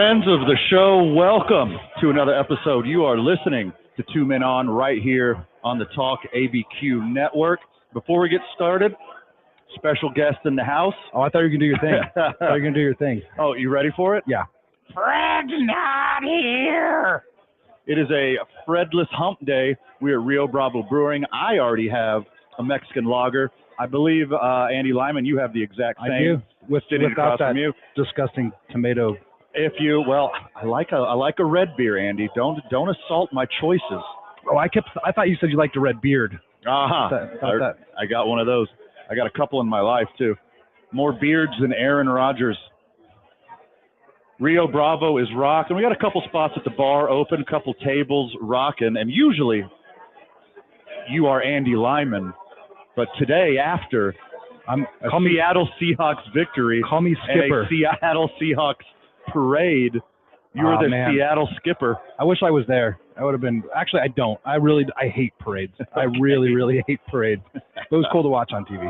Friends of the show, welcome to another episode. You are listening to Two Men On right here on the Talk ABQ network. Before we get started, special guest in the house. Oh, I thought you were going to do your thing. I thought you were going to do your thing. Oh, you ready for it? Yeah. Fred's not here. It is a Fredless hump day. We are Rio Bravo Brewing. I already have a Mexican lager. I believe, Andy Lyman, you have the exact same. I do. Without that you. disgusting tomato. If you, well, I like a red beer, Andy. Don't assault my choices. Oh, I thought you said you liked a red beard. I got one of those. I got a couple in my life too. More beards than Aaron Rodgers. Rio Bravo is rocking. We got a couple spots at the bar open, a couple tables rocking, and usually you are Andy Lyman, but today after Seattle Seahawks victory, call me Skipper. And a Seattle Seahawks parade, you were the Seattle Skipper. I wish I was there. I would have been. Actually, I don't. I hate parades. I really hate parades. But it was cool to watch on TV.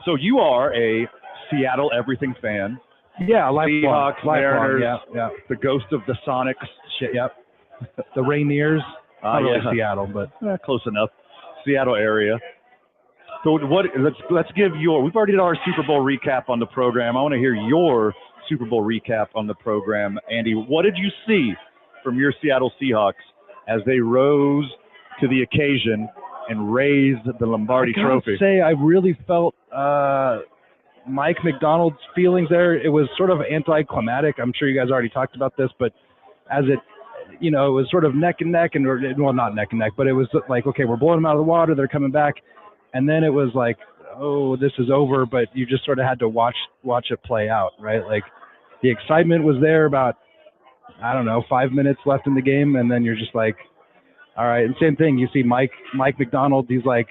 So you are a Seattle everything fan. Yeah, Seahawks, Mariners, yeah. The ghost of the Sonics. Shit, yep. The Rainiers. Not really Seattle, but close enough. Seattle area. So let's give we've already did our Super Bowl recap on the program. I want to hear your Super Bowl recap on the program. Andy, what did you see from your Seattle Seahawks as they rose to the occasion and raised the Lombardi Trophy? I say I really felt Mike McDonald's feelings there. It was sort of anticlimactic. I'm sure you guys already talked about this, but as it was sort of neck and neck, well, not neck and neck, but it was like, okay, we're blowing them out of the water. They're coming back. And then it was like, oh, this is over, but you just sort of had to watch it play out, right? Like the excitement was there about, 5 minutes left in the game, and then you're just like, all right. And same thing, you see Mike McDonald, he's like,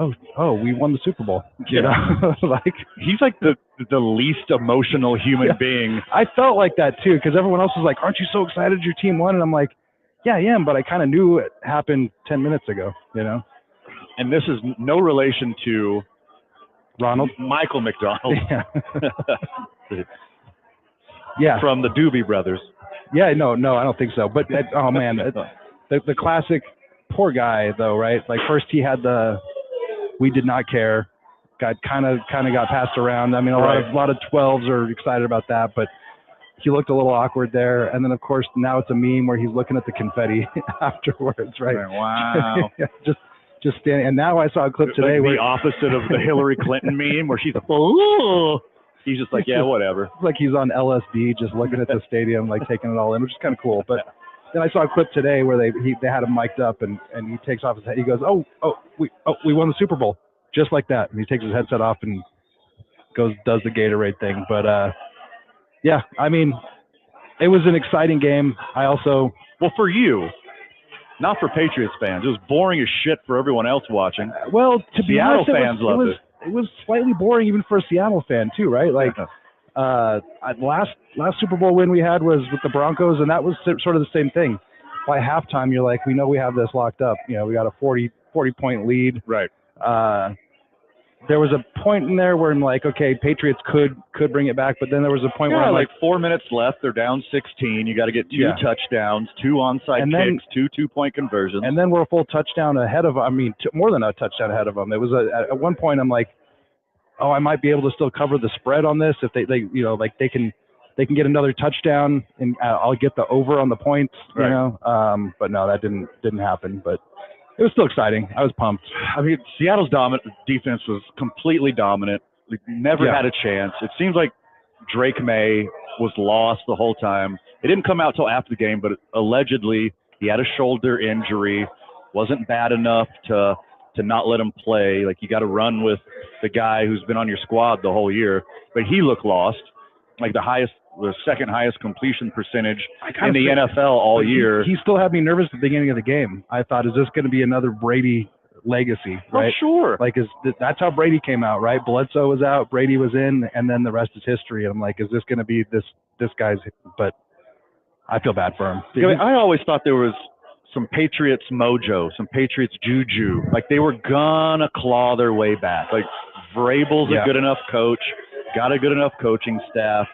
oh, we won the Super Bowl. You know, like he's like the least emotional human being. I felt like that too, because everyone else was like, aren't you so excited your team won? And I'm like, yeah, I am, but I kind of knew it happened 10 minutes ago, And this is no relation to Michael McDonald. Yeah. Yeah. From the Doobie Brothers. Yeah, no, I don't think so. But, oh, man, the classic poor guy, though, right? Like, first he had we did not care, got kind of got passed around. I mean, a lot of 12s are excited about that, but he looked a little awkward there. And then, of course, now it's a meme where he's looking at the confetti afterwards, right? Wow. Yeah, just standing. And now I saw a clip today where the opposite of the Hillary Clinton meme where she's like, oh, he's just like, yeah, whatever. It's like he's on LSD, just looking at the stadium, like taking it all in, which is kind of cool. But then I saw a clip today where they had him mic'd up, and he takes off his head. He goes, we won the Super Bowl, just like that. And he takes his headset off and does the Gatorade thing. But yeah, I mean, it was an exciting game. Well, for you. Not for Patriots fans. It was boring as shit for everyone else watching. Well, to be honest, fans loved it. It was slightly boring even for a Seattle fan too, right? Like last Super Bowl win we had was with the Broncos, and that was sort of the same thing. By halftime, you're like, we know we have this locked up. We got a 40-point lead. Right. There was a point in there where I'm like, okay, Patriots could bring it back, but then there was a point where I'm like 4 minutes left, they're down 16. You got to get two touchdowns, 2 onside kicks, 2 2-point conversions, and then we're a full touchdown ahead of. I mean, more than a touchdown ahead of them. It was at one point I'm like, oh, I might be able to still cover the spread on this if they they can get another touchdown and I'll get the over on the points, right. But no, that didn't happen. But it was still exciting. I was pumped. I mean, Seattle's defense was completely dominant. We never had a chance. It seems like Drake May was lost the whole time. It didn't come out till after the game, but allegedly he had a shoulder injury. Wasn't bad enough to not let him play. Like, you got to run with the guy who's been on your squad the whole year. But he looked lost. Like the second highest completion percentage in the NFL all year. He still had me nervous at the beginning of the game. I thought, is this going to be another Brady legacy, right? Oh, sure. Like, that's how Brady came out, right? Bledsoe was out, Brady was in, and then the rest is history. And I'm like, is this going to be this guy's? But I feel bad for him. I always thought there was some Patriots mojo, some Patriots juju. Like, they were gonna claw their way back. Like, Vrabel's a good enough coach, got a good enough coaching staff.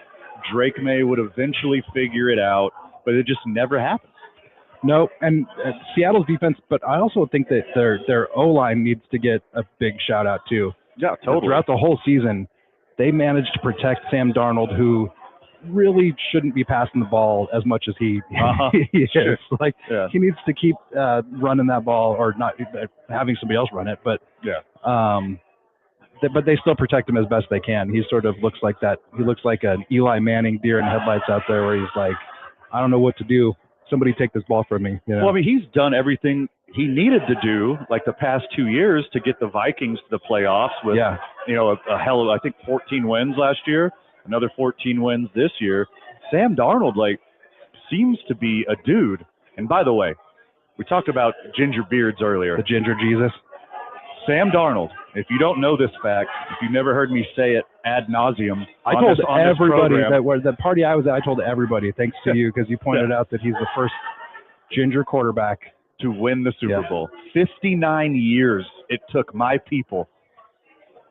Drake May would eventually figure it out, but it just never happened. No, and Seattle's defense, but I also think that their O-line needs to get a big shout out too. Yeah, totally. Throughout the whole season, they managed to protect Sam Darnold, who really shouldn't be passing the ball as much as he is. Sure. Like he needs to keep running that ball, or not having somebody else run it. But but they still protect him as best they can. He sort of looks like that. He looks like an Eli Manning deer in headlights out there, where he's like, I don't know what to do. Somebody take this ball from me. You know? Well, I mean, he's done everything he needed to do, like the past 2 years, to get the Vikings to the playoffs with, a hell of, I think, 14 wins last year, another 14 wins this year. Sam Darnold, seems to be a dude. And by the way, we talked about ginger beards earlier. The ginger Jesus. Sam Darnold, if you don't know this fact, if you've never heard me say it ad nauseum, I told everybody the party I was at, I told everybody, thanks to you, because you pointed out that he's the first ginger quarterback to win the Super Bowl. 59 years it took my people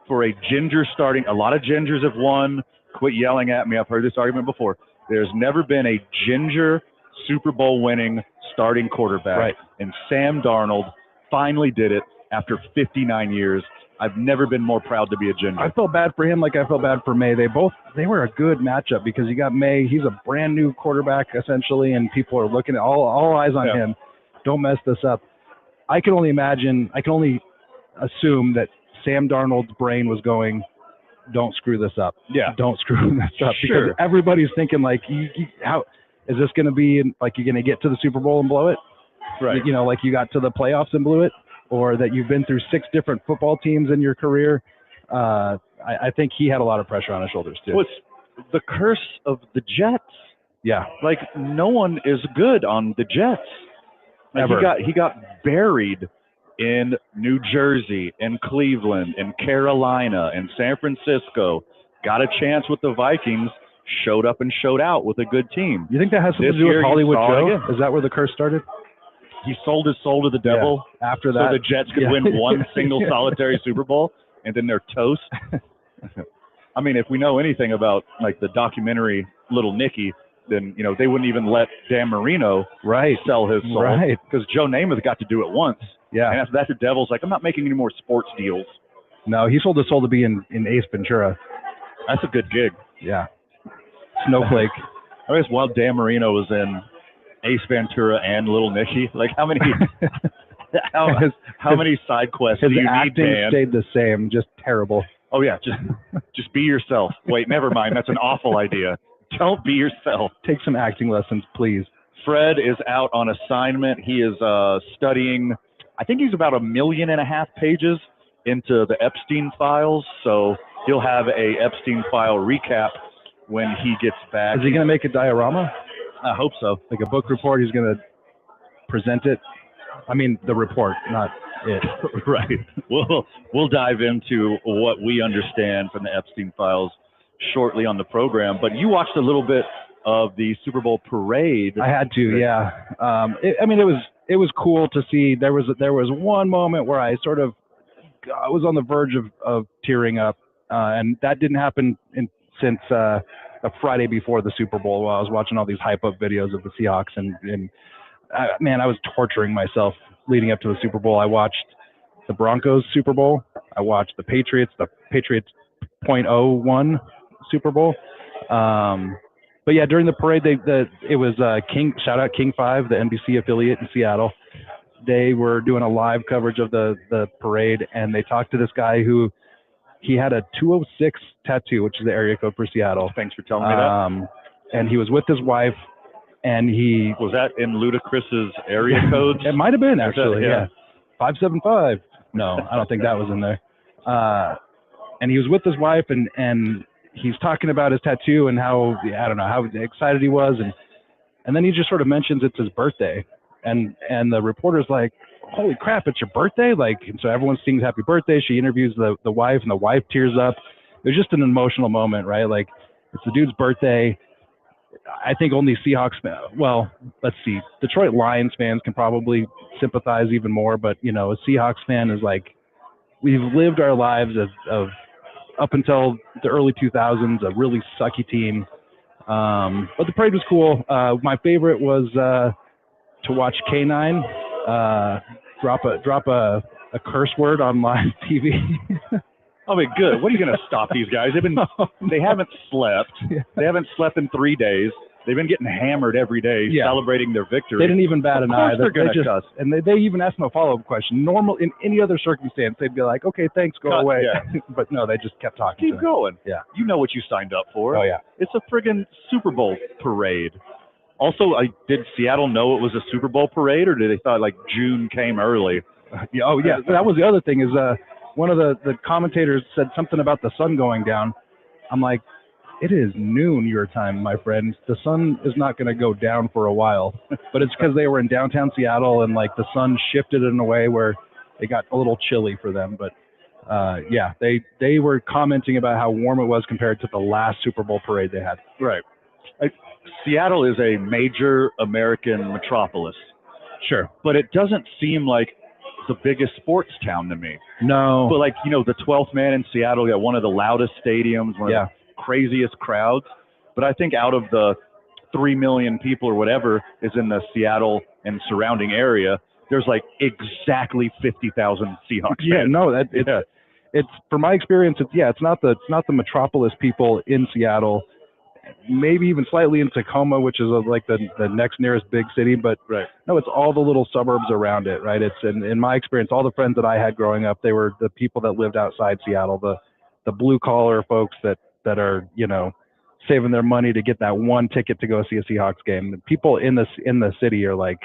for a ginger starting. A lot of gingers have won. Quit yelling at me. I've heard this argument before. There's never been a ginger Super Bowl winning starting quarterback. Right. And Sam Darnold finally did it after 59 years. I've never been more proud to be a ginger. I felt bad for him like I felt bad for May. They were a good matchup, because you got May. He's a brand new quarterback, essentially, and people are looking at all eyes on him. Don't mess this up. I can only assume that Sam Darnold's brain was going, don't screw this up. Yeah. Don't screw this up. Sure. Because everybody's thinking, how is this going to be, you're going to get to the Super Bowl and blow it? Right. Like you got to the playoffs and blew it? Or that you've been through 6 different football teams in your career. I think he had a lot of pressure on his shoulders too. Well, it's the curse of the Jets. Yeah. No one is good on the Jets. Ever. He got buried in New Jersey, in Cleveland, in Carolina, in San Francisco. Got a chance with the Vikings. Showed up and showed out with a good team. You think that has something to do with Hollywood Joe? Is that where the curse started? He sold his soul to the devil. After that, so the Jets could win one single solitary Super Bowl, and then they're toast. I mean, if we know anything about the documentary Little Nicky, then they wouldn't even let Dan Marino sell his soul, because Joe Namath got to do it once. Yeah, and after that, the devil's like, I'm not making any more sports deals. No, he sold his soul to be in Ace Ventura. That's a good gig. Yeah, Snowflake. I guess while Dan Marino was in Ace Ventura and Little Nicky, how many how many side quests do you need, Dan? His acting stayed the same, just terrible. Oh yeah, just be yourself. Wait, never mind. That's an awful idea. Don't be yourself. Take some acting lessons, please. Fred is out on assignment. He is studying. I think he's about 1.5 million pages into the Epstein files, so he'll have a Epstein file recap when he gets back. Is he going to make a diorama? I hope so. Like a book report, he's going to present it. I mean, the report, not it. Right. We'll dive into what we understand from the Epstein files shortly on the program. But you watched a little bit of the Super Bowl parade. I had to, yeah. It was cool to see. There was one moment where I was on the verge of tearing up, and that didn't happen since the Friday before the Super Bowl, while I was watching all these hype-up videos of the Seahawks, and I was torturing myself leading up to the Super Bowl. I watched the Broncos Super Bowl. I watched the Patriots .01 Super Bowl. But yeah, during the parade, it was King. Shout out King 5, the NBC affiliate in Seattle. They were doing a live coverage of the parade, and they talked to this guy who. He had a 206 tattoo, which is the area code for Seattle. Thanks for telling me that. And he was with his wife, and he... Was that in Ludacris's area codes? It might have been, actually, yeah. 575. No, I don't think that was in there. And he was with his wife, and he's talking about his tattoo and how excited he was. And then he just sort of mentions it's his birthday. And the reporter's like, holy crap, it's your birthday? And so everyone sings happy birthday. She interviews the wife, and the wife tears up. It was just an emotional moment, right? It's the dude's birthday. I think only Seahawks fans, let's see, Detroit Lions fans can probably sympathize even more, but, a Seahawks fan is we've lived our lives of up until the early 2000s, a really sucky team. But the parade was cool. My favorite was to watch K9 drop a curse word on live TV. I mean, good. What are you going to stop these guys? They haven't slept. Yeah. They haven't slept in 3 days. They've been getting hammered every day, celebrating their victory. They didn't even bat an eye. They're going to cuss. And they even asked them a follow-up question. Normal, in any other circumstance, they'd be like, okay, thanks, go away. Yeah. But no, they just kept talking. Keep going. Yeah. You know what you signed up for. Oh, yeah. It's a friggin' Super Bowl parade. Also, did Seattle know it was a Super Bowl parade, or did they thought like June came early? Oh, yeah. That was the other thing is one of the commentators said something about the sun going down. I'm like, it is noon your time, my friends. The sun is not going to go down for a while. But it's because they were in downtown Seattle and like the sun shifted in a way where it got a little chilly for them. But yeah, they were commenting about how warm it was compared to the last Super Bowl parade they had. Right. Seattle is a major American metropolis. Sure. But it doesn't seem like the biggest sports town to me. No. But like, the 12th man in Seattle got one of the loudest stadiums, one of the craziest crowds. But I think out of the 3 million people or whatever is in the Seattle and surrounding area, there's like exactly 50,000 Seahawks fans. Yeah, no, it's from my experience, it's not the metropolis people in Seattle. Maybe even slightly in Tacoma, which is like the next nearest big city, but no, it's all the little suburbs around it, right? It's in my experience, all the friends that I had growing up, they were the people that lived outside Seattle, the blue collar folks that are saving their money to get that one ticket to go see a Seahawks game. The people in the city are like,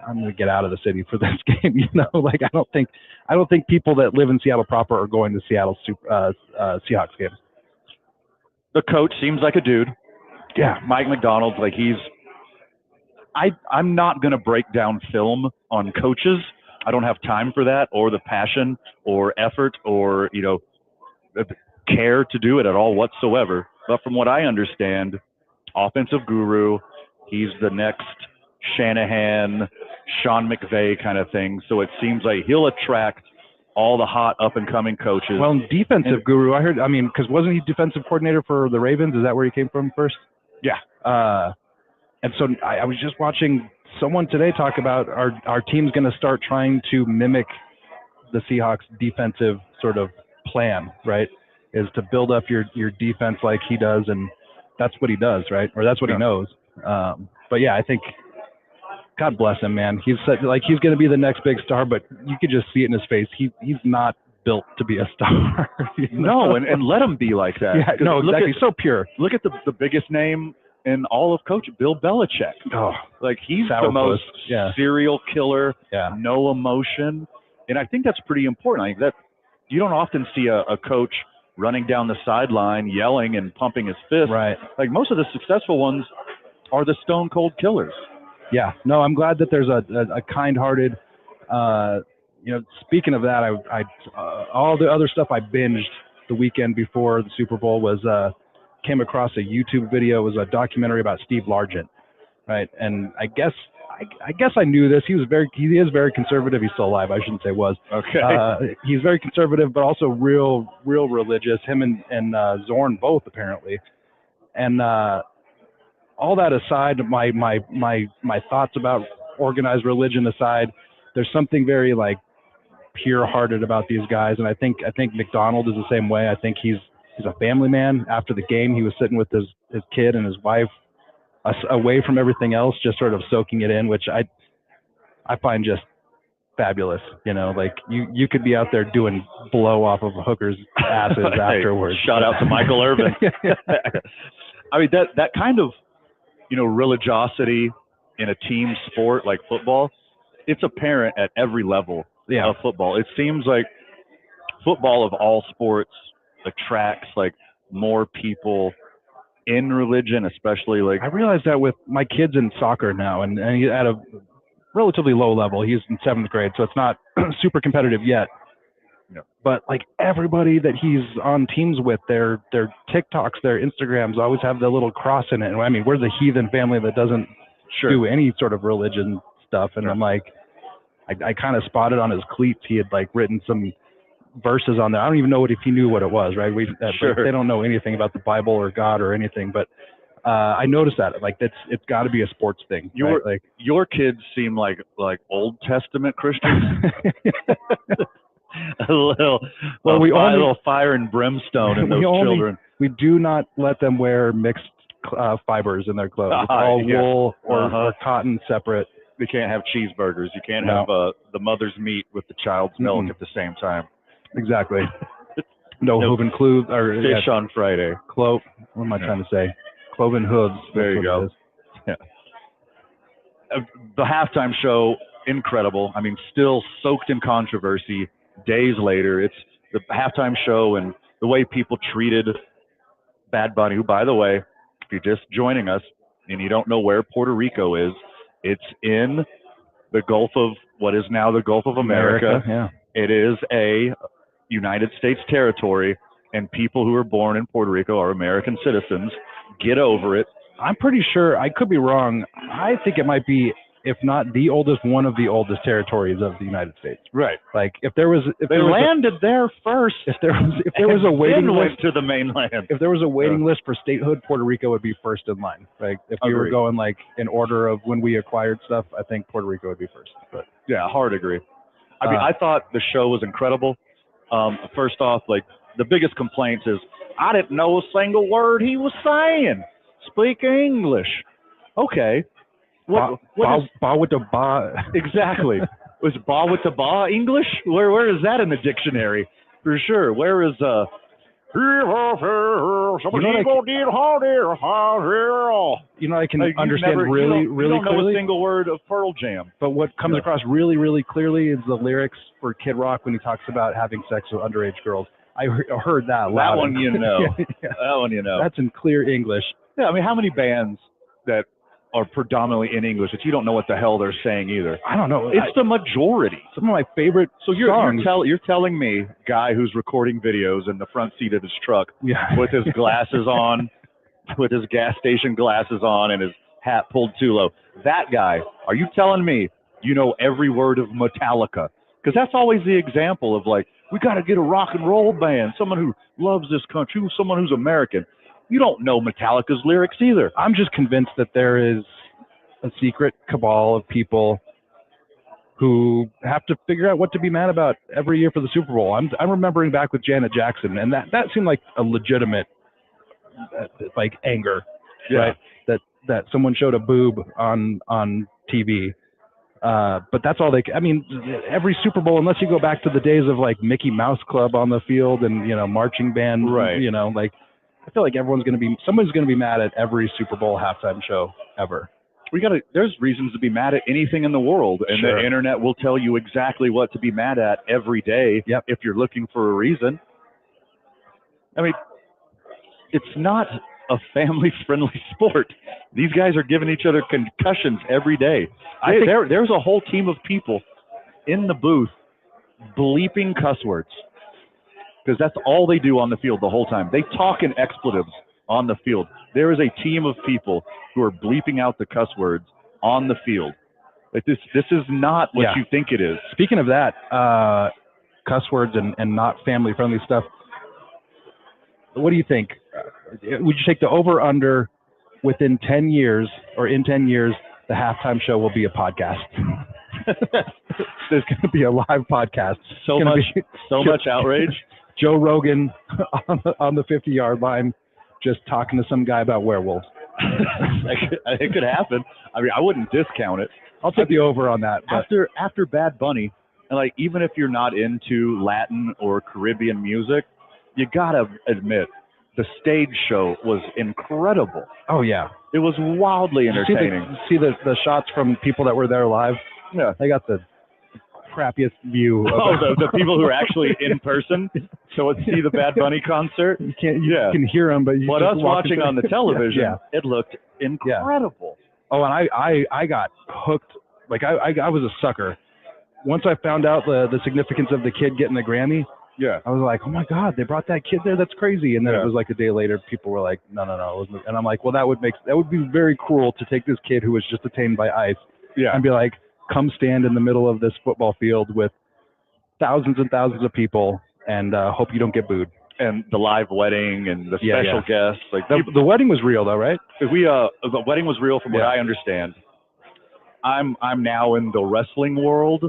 I'm going to get out of the city for this game. Like I don't think people that live in Seattle proper are going to Seattle Seahawks games. The coach seems like a dude. Yeah. Mike McDonald's like I'm not going to break down film on coaches. I don't have time for that or the passion or effort or, care to do it at all whatsoever. But from what I understand, offensive guru, he's the next Shanahan, Sean McVay kind of thing. So it seems like he'll attract all the hot up-and-coming coaches. Well, defensive guru, because wasn't he defensive coordinator for the Ravens? Is that where he came from first? Yeah. And so I was just watching someone today talk about our team's going to start trying to mimic the Seahawks' defensive sort of plan, right? Is to build up your defense like he does, and that's what he does, right? Or that's what he knows. But yeah, I think God bless him, man. He's he's going to be the next big star, but you could just see it in his face. He's not built to be a star. No, and let him be like that. Yeah, no, exactly. He's so pure. Look at the biggest name in all of coaching, Bill Belichick. Oh, like he's the most serial killer. Yeah. No emotion, and I think that's pretty important. Like that, you don't often see a coach running down the sideline, yelling and pumping his fist. Right. Like most of the successful ones are the stone cold killers. Yeah, no, I'm glad that there's a kind-hearted, speaking of that, I all the other stuff I binged the weekend before the Super Bowl was, came across a YouTube video. It was a documentary about Steve Largent, right? And I guess I knew this. He is very conservative. He's still alive. I shouldn't say was. Okay. He's very conservative, but also real religious. Him and Zorn both apparently. And all that aside, my thoughts about organized religion aside, there's something very like pure-hearted about these guys, and I think McDonald is the same way. I think he's a family man. After the game, he was sitting with his kid and his wife, away from everything else, just sort of soaking it in, which I find just fabulous. Like you could be out there doing blow off of hookers' asses afterwards. Shout out to Michael Irvin. I mean that kind of religiosity in a team sport like football, it's apparent at every level of football. It seems like football of all sports attracts like more people in religion, especially like I realize that with my kids in soccer now, and he's at a relatively low level. He's in 7th grade, so it's not super competitive yet. Yeah. But like everybody that he's on teams with, their TikToks, their Instagrams always have the little cross in it. And I mean, we're the heathen family that doesn't do any sort of religion stuff. And I'm like, I kind of spotted on his cleats, he had like written some verses on there. I don't even know if he knew what it was, right? They don't know anything about the Bible or God or anything, but I noticed that. Like, it's got to be a sports thing. Your kids seem like Old Testament Christians. a little fire and brimstone in those children. We do not let them wear mixed fibers in their clothes. It's all wool or cotton separate. They can't have cheeseburgers. You can't have the mother's meat with the child's milk at the same time. Exactly. No hooven clothes or fish on Friday. What am I trying to say? Cloven hooves. There you go. Yeah. The halftime show, incredible. I mean, still soaked in controversy days later. It's the halftime show and the way people treated Bad Bunny, who, by the way, if you're just joining us and you don't know where Puerto Rico is, it's in the Gulf of what is now the Gulf of America. Yeah. It is a United States territory, and people who are born in Puerto Rico are American citizens. Get over it. I'm pretty sure, I could be wrong, I think it might be, if not the oldest, one of the oldest territories of the United States. Right. Like, they landed there first. If there was a waiting list to the mainland. If there was a waiting list for statehood, Puerto Rico would be first in line. Like, if we were going like in order of when we acquired stuff, I think Puerto Rico would be first. But yeah, hard agree. I mean, I thought the show was incredible. First off, like, the biggest complaints is I didn't know a single word he was saying. Speak English. Okay. Ba with the ba. Exactly. Was ba with the ba English? Where is that in the dictionary? For sure. Where is I can understand really you don't know clearly a single word of Pearl Jam. But what comes across really, really clearly is the lyrics for Kid Rock when he talks about having sex with underage girls. I heard that loud. That one you know. Yeah. That one you know. That's in clear English. Yeah, I mean, how many bands that are predominantly in English that you don't know what the hell they're saying either? I don't know. It's the majority. Some of my favorite songs. You're telling me, guy who's recording videos in the front seat of his truck with his glasses on, with his gas station glasses on and his hat pulled too low. That guy, are you telling me you know every word of Metallica? Because that's always the example of, like, we got to get a rock and roll band, someone who loves this country, someone who's American. You don't know Metallica's lyrics either. I'm just convinced that there is a secret cabal of people who have to figure out what to be mad about every year for the Super Bowl. I'm remembering back with Janet Jackson, and that seemed like a legitimate like anger, right? That someone showed a boob on TV. But that's all every Super Bowl, unless you go back to the days of like Mickey Mouse Club on the field and, marching band, right? I feel like someone's going to be mad at every Super Bowl halftime show ever. There's reasons to be mad at anything in the world, and sure. The internet will tell you exactly what to be mad at every day. Yep. If you're looking for a reason. I mean, it's not a family-friendly sport. These guys are giving each other concussions every day. There's a whole team of people in the booth bleeping cuss words, because that's all they do on the field the whole time. They talk in expletives on the field. There is a team of people who are bleeping out the cuss words on the field. Like, this is not what you think it is. Speaking of that, cuss words and not family-friendly stuff, what do you think? Would you take the over-under within 10 years, or in 10 years, the halftime show will be a podcast? There's going to be a live podcast. So much outrage. Joe Rogan on the 50-yard line just talking to some guy about werewolves. It could happen. I mean, I wouldn't discount it. I'll take the over on that. But after Bad Bunny, and like, even if you're not into Latin or Caribbean music, you gotta admit the stage show was incredible. Oh yeah, it was wildly entertaining. See the shots from people that were there live? Yeah, they got the crappiest view. The people who are actually in person. So let's see the Bad Bunny concert. You can hear them, but us watching on the television, it looked incredible. Oh, and I got hooked. Like I was a sucker. Once I found out the significance of the kid getting the Grammy, I was like, oh my God, they brought that kid there. That's crazy. And then it was like a day later, people were like, no, it wasn't. And I'm like, well, that would be very cruel to take this kid who was just detained by ICE and be like, come stand in the middle of this football field with thousands and thousands of people and hope you don't get booed. and the live wedding and the special guests. Like the wedding was real though, right? The wedding was real from what I understand. I'm now in the wrestling world,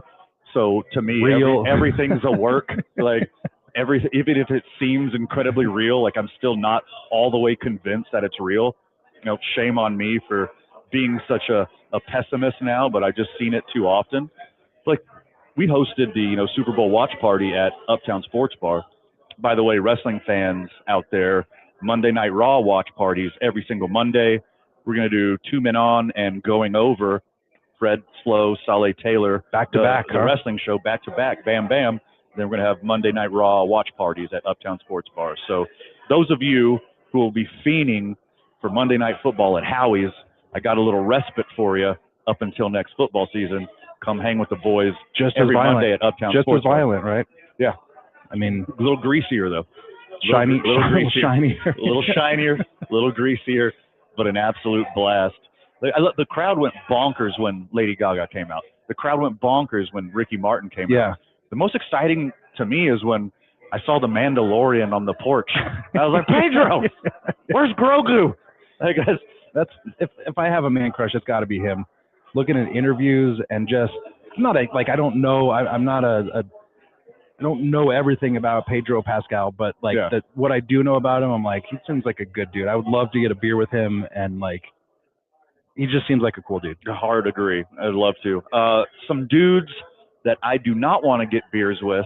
so to me everything's a work. Like even if it seems incredibly real, like I'm still not all the way convinced that it's real. You know, shame on me for being such a pessimist now, but I've just seen it too often. Like we hosted the Super Bowl watch party at Uptown Sports Bar. By the way, wrestling fans out there, Monday Night Raw watch parties every single Monday. We're going to do 2 Men On and Going Over, Fred Slow, Saleh Taylor. Back to back. The wrestling show, back to back, bam, bam. Then we're going to have Monday Night Raw watch parties at Uptown Sports Bar. So those of you who will be fiending for Monday Night Football at Howie's, I got a little respite for you up until next football season. Come hang with the boys every Monday at Uptown Sports Bar. Just as violent, right? Yeah. I mean, a little greasier though. Shinier. A little shinier, a little greasier, but an absolute blast. The crowd went bonkers when Lady Gaga came out. The crowd went bonkers when Ricky Martin came out. The most exciting to me is when I saw the Mandalorian on the porch. I was like, Pedro, where's Grogu? I guess that's if I have a man crush, it's got to be him. Looking at interviews and just I don't know. I don't know everything about Pedro Pascal, but what I do know about him, I'm like, he seems like a good dude. I would love to get a beer with him, and he just seems like a cool dude. Hard agree. I'd love to. Some dudes that I do not want to get beers with,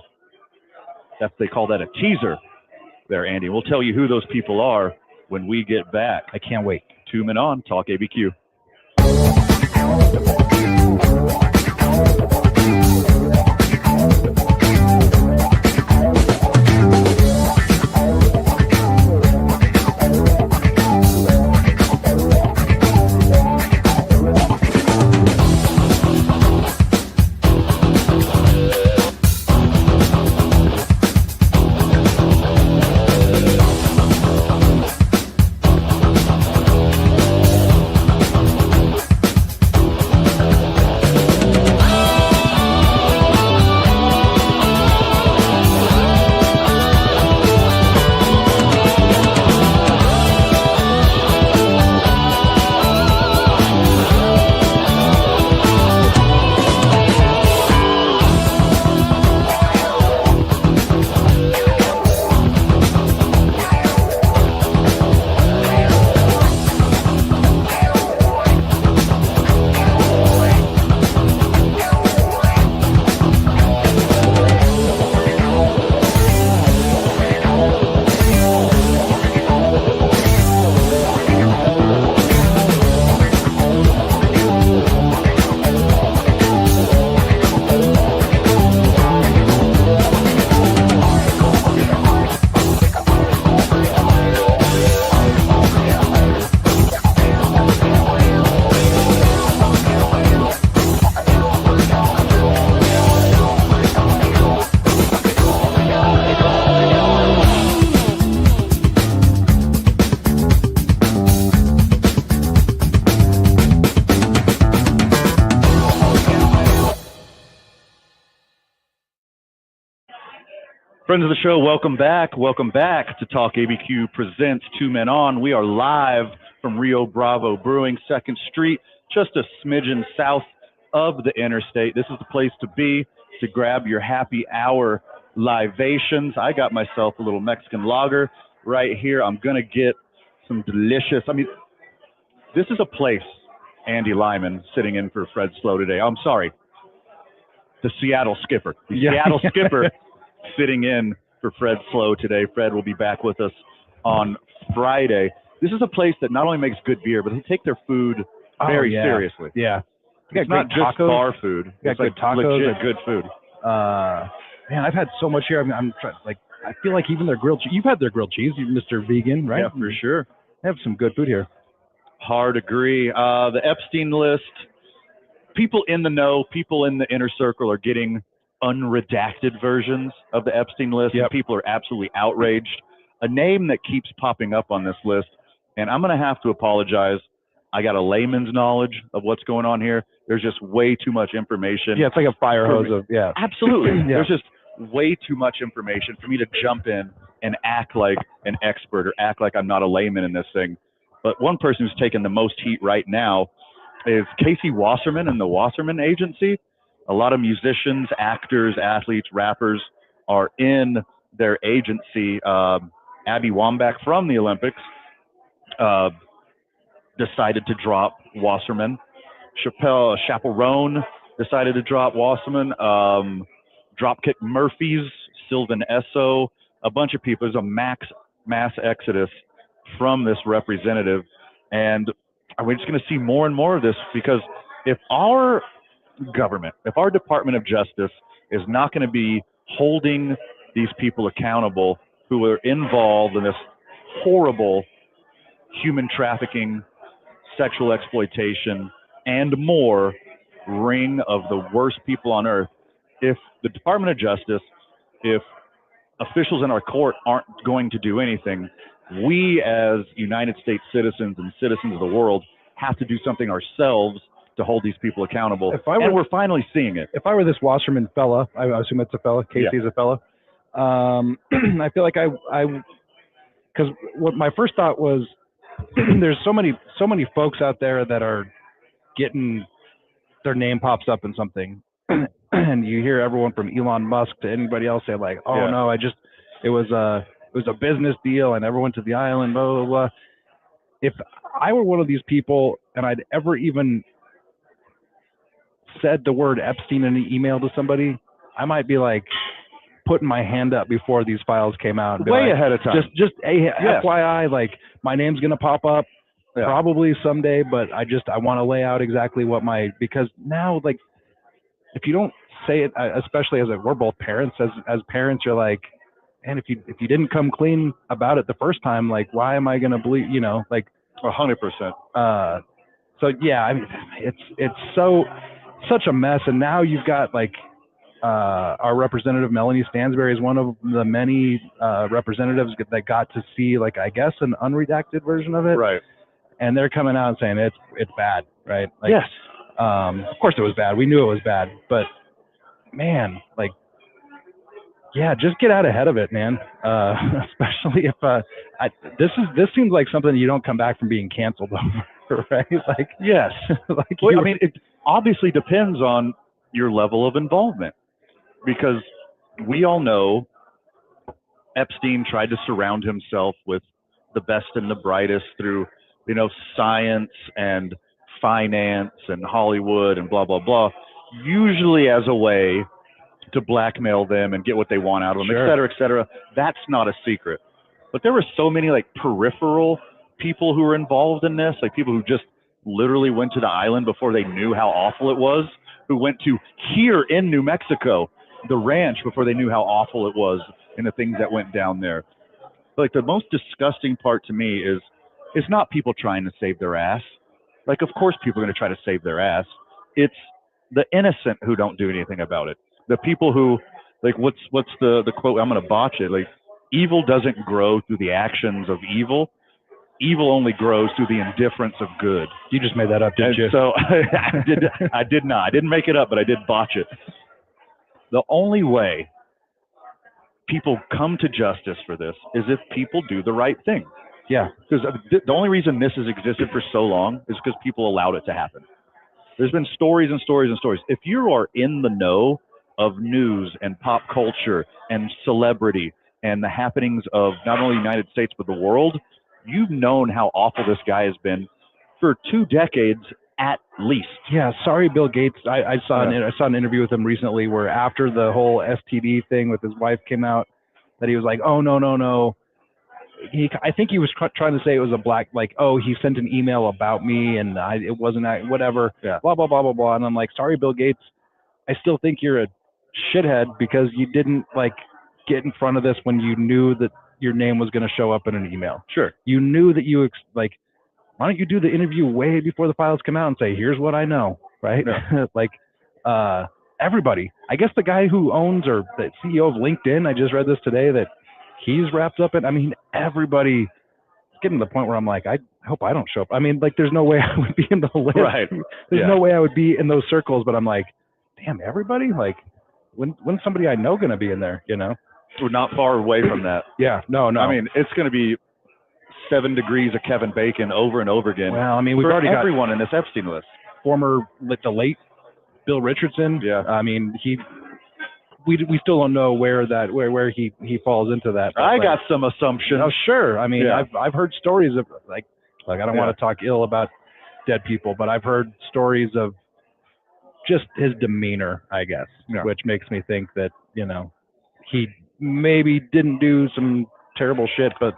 they call that a teaser there, Andy. We'll tell you who those people are when we get back. I can't wait. 2 Men On, Talk ABQ. Friends of the show, welcome back. Welcome back to Talk ABQ presents 2 Men On. We are live from Rio Bravo Brewing, 2nd Street, just a smidgen south of the interstate. This is the place to be to grab your happy hour libations. I got myself a little Mexican lager right here. I'm going to get some delicious, this is a place, Andy Lyman sitting in for Fred Slow today. I'm sorry, the Seattle Skipper. Seattle Skipper sitting in for Fred Slow today. Fred will be back with us on Friday. This is a place that not only makes good beer, but they take their food very seriously. Yeah. It's not just bar food. Got good tacos. Legit good food. Man, I've had so much here. I'm trying, I feel like even their grilled cheese. You've had their grilled cheese, Mr. Vegan, right? Yeah, for sure. They have some good food here. Hard agree. The Epstein list, people in the know, people in the inner circle are getting unredacted versions of the Epstein list. Yep. And people are absolutely outraged. A name that keeps popping up on this list, and I'm going to have to apologize. I got a layman's knowledge of what's going on here. There's just way too much information. Yeah, it's like a fire hose of, Absolutely. Yeah. There's just way too much information for me to jump in and act like an expert or act like I'm not a layman in this thing. But one person who's taking the most heat right now is Casey Wasserman and the Wasserman Agency. A lot of musicians, actors, athletes, rappers are in their agency. Abby Wambach from the Olympics decided to drop Wasserman. Chaperone decided to drop Wasserman. Dropkick Murphys, Sylvan Esso, a bunch of people. There's a mass exodus from this representative. And we're just going to see more and more of this, because if our government, if our Department of Justice is not going to be holding these people accountable who are involved in this horrible human trafficking, sexual exploitation, and more ring of the worst people on earth, if the Department of Justice, if officials in our court aren't going to do anything, we as United States citizens and citizens of the world have to do something ourselves to hold these people accountable. And we're finally seeing it. If I were this Wasserman fella, I assume it's a fella, Casey's a fella, I feel like because what my first thought was, there's so many folks out there that are getting their name pops up in something, and you hear everyone from Elon Musk to anybody else say like, oh no, it was a business deal, I never went to the island, blah blah blah. If I were one of these people and I'd ever even said the word Epstein in an email to somebody, I might be like putting my hand up before these files came out and be way like, ahead of time. Just FYI, like my name's gonna pop up probably someday, but I want to lay out exactly what because now, like, if you don't say it, especially as we're both parents, as parents, you're like, and if you didn't come clean about it the first time, like, why am I gonna believe, like 100%. So yeah, I mean, it's such a mess, and now you've got like our representative Melanie Stansbury is one of the many representatives that got to see, like, I guess an unredacted version of it, right? And they're coming out and saying it's bad, right? Like, yes. Of course it was bad. We knew it was bad, but man, like, yeah, just get out ahead of it, man. Especially if this seems like something you don't come back from being canceled over, right? Like, yes. Like, well, I mean, it obviously depends on your level of involvement, because we all know Epstein tried to surround himself with the best and the brightest through, science and finance and Hollywood and blah, blah, blah, usually as a way to blackmail them and get what they want out of them, sure, et cetera, et cetera. That's not a secret. But there were so many, like, peripheral people who were involved in this, like people who just literally went to the island before they knew how awful it was, who went to here in New Mexico, the ranch, before they knew how awful it was and the things that went down there. Like, the most disgusting part to me is it's not people trying to save their ass. Like, of course people are going to try to save their ass. It's the innocent who don't do anything about it. The people who, like, what's the quote? I'm going to botch it. Like, evil doesn't grow through the actions of evil. Evil only grows through the indifference of good. You just made that up, didn't you? So I did not. I didn't make it up, but I did botch it. The only way people come to justice for this is if people do the right thing. Yeah. Because the only reason this has existed for so long is because people allowed it to happen. There's been stories and stories and stories. If you are in the know of news and pop culture and celebrity and the happenings of not only the United States but the world, you've known how awful this guy has been for 2 decades at least. Yeah, sorry, Bill Gates. I saw an interview with him recently where after the whole STD thing with his wife came out, that he was like, oh, no. I think he was trying to say it was he sent an email about me and it wasn't whatever, blah, blah, blah, blah, blah. And I'm like, sorry, Bill Gates. I still think you're a shithead because you didn't, like, get in front of this when you knew that your name was going to show up in an email. Sure. You knew that why don't you do the interview way before the files come out and say, here's what I know, right? Yeah. Everybody. I guess the guy who owns, or the CEO of LinkedIn, I just read this today, that he's wrapped up in, I mean, everybody. It's getting to the point where I'm like, I hope I don't show up. I mean, like, there's no way I would be in the list. Right. There's no way I would be in those circles, but I'm like, damn, everybody? Like, when's somebody I know going to be in there, We're not far away from that. Yeah, no. I mean, it's going to be 7 degrees of Kevin Bacon over and over again. Well, I mean, we've for already everyone in this Epstein list. The late Bill Richardson. Yeah. I mean, we still don't know where he falls into that. I got some assumptions. Oh, sure. I mean, yeah. I've heard stories of like I don't want to talk ill about dead people, but I've heard stories of just his demeanor, I guess, which makes me think that, he maybe didn't do some terrible shit, but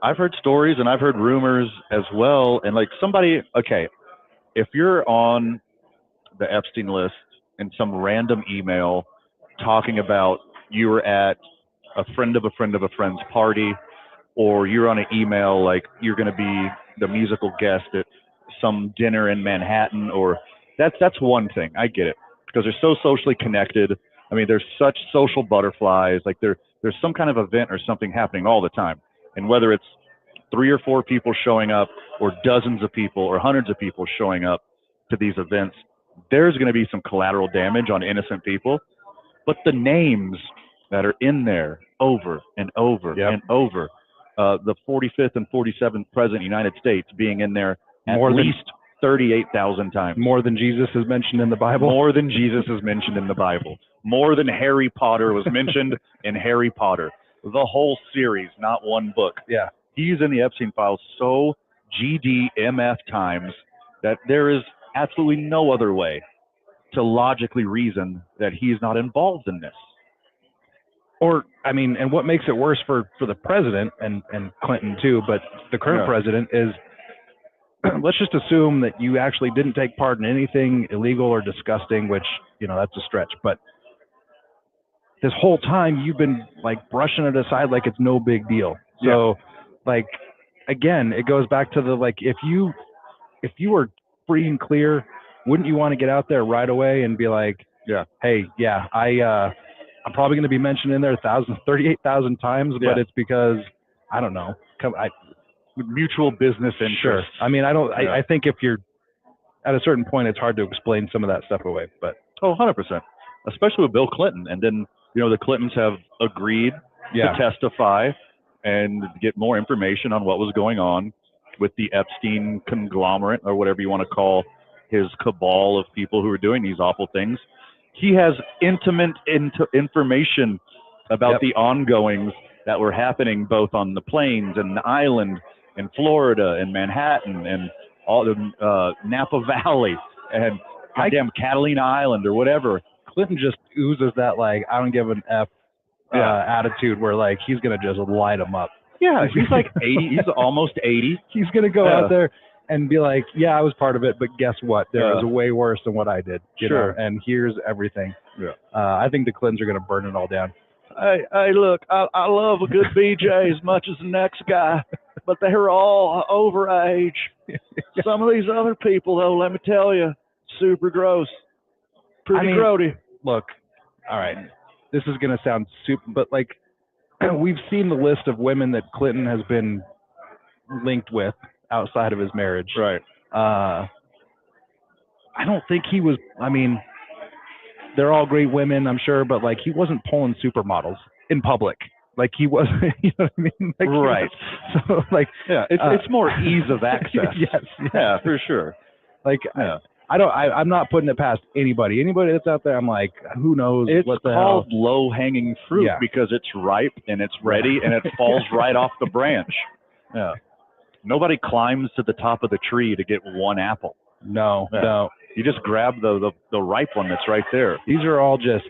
I've heard stories and I've heard rumors as well. And like if you're on the Epstein list in some random email talking about you were at a friend of a friend of a friend's party, or you're on an email like you're going to be the musical guest at some dinner in Manhattan, or that's one thing. I get it because they're so socially connected. I mean, there's such social butterflies. Like there's some kind of event or something happening all the time. And whether it's 3 or 4 people showing up or dozens of people or hundreds of people showing up to these events, there's going to be some collateral damage on innocent people. But the names that are in there over and over and over, the 45th and 47th President of the United States being in there at least 38,000 times. More than Jesus is mentioned in the Bible? More than Jesus is mentioned in the Bible. More than Harry Potter was mentioned in Harry Potter. The whole series, not one book. Yeah. He's in the Epstein files so GDMF times that there is absolutely no other way to logically reason that he's not involved in this. Or, I mean, and what makes it worse for the president and Clinton too, but the current president is, let's just assume that you actually didn't take part in anything illegal or disgusting, which, that's a stretch. But this whole time you've been like brushing it aside like it's no big deal. So like, again, it goes back to the, like, if you were free and clear, wouldn't you want to get out there right away and be like, hey, I'm probably going to be mentioned in there 38,000 times, but it's because, I don't know, mutual business interest. Sure. I mean, I think if you're at a certain point, it's hard to explain some of that stuff away, but. 100%. Especially with Bill Clinton. And then, the Clintons have agreed to testify and get more information on what was going on with the Epstein conglomerate, or whatever you want to call his cabal of people who are doing these awful things. He has intimate information about the ongoings that were happening both on the plains and the island in Florida and Manhattan and all the Napa Valley and goddamn Catalina Island or whatever. Clinton just oozes that, like, I don't give an F attitude where, like, he's going to just light them up. Yeah, he's like 80. He's almost 80. He's going to go out there and be like, I was part of it, but guess what? There was way worse than what I did. You know? And here's everything. Yeah. I think the Clintons are going to burn it all down. Hey, look, I love a good BJ as much as the next guy, but they're all over age. Some of these other people, though, let me tell you, super gross. Pretty grody. Look, all right, this is going to sound super, but like, we've seen the list of women that Clinton has been linked with outside of his marriage. Right. I don't think he was, they're all great women, I'm sure, but like, he wasn't pulling supermodels in public. Like he was, you know what I mean? Like, right. So like, it's more ease of access. Yes. Yeah, for sure. Like, I'm not putting it past anybody. Anybody that's out there, I'm like, who knows? It's what the called hell? low-hanging fruit because it's ripe and it's ready and it falls right off the branch. Yeah. Nobody climbs to the top of the tree to get one apple. No. You just grab the ripe one that's right there. These are all just,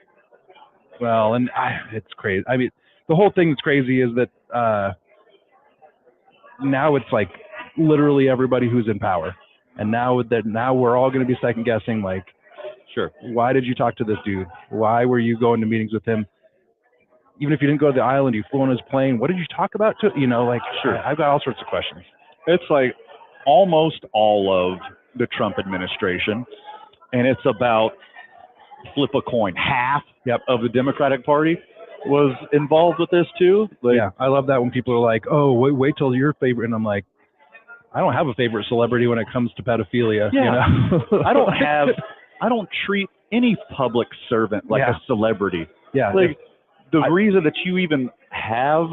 it's crazy. I mean, the whole thing that's crazy is that now it's like literally everybody who's in power. And now we're all going to be second guessing, like, why did you talk to this dude? Why were you going to meetings with him? Even if you didn't go to the island, you flew on his plane. What did you talk about? I've got all sorts of questions. It's like almost all of the Trump administration, and it's about flip a coin. Half of the Democratic Party was involved with this too. Like, I love that when people are like, "Oh, wait till your favorite," and I'm like, I don't have a favorite celebrity when it comes to pedophilia. Yeah. You know? I don't treat any public servant like a celebrity. Yeah. Like the reason that you even have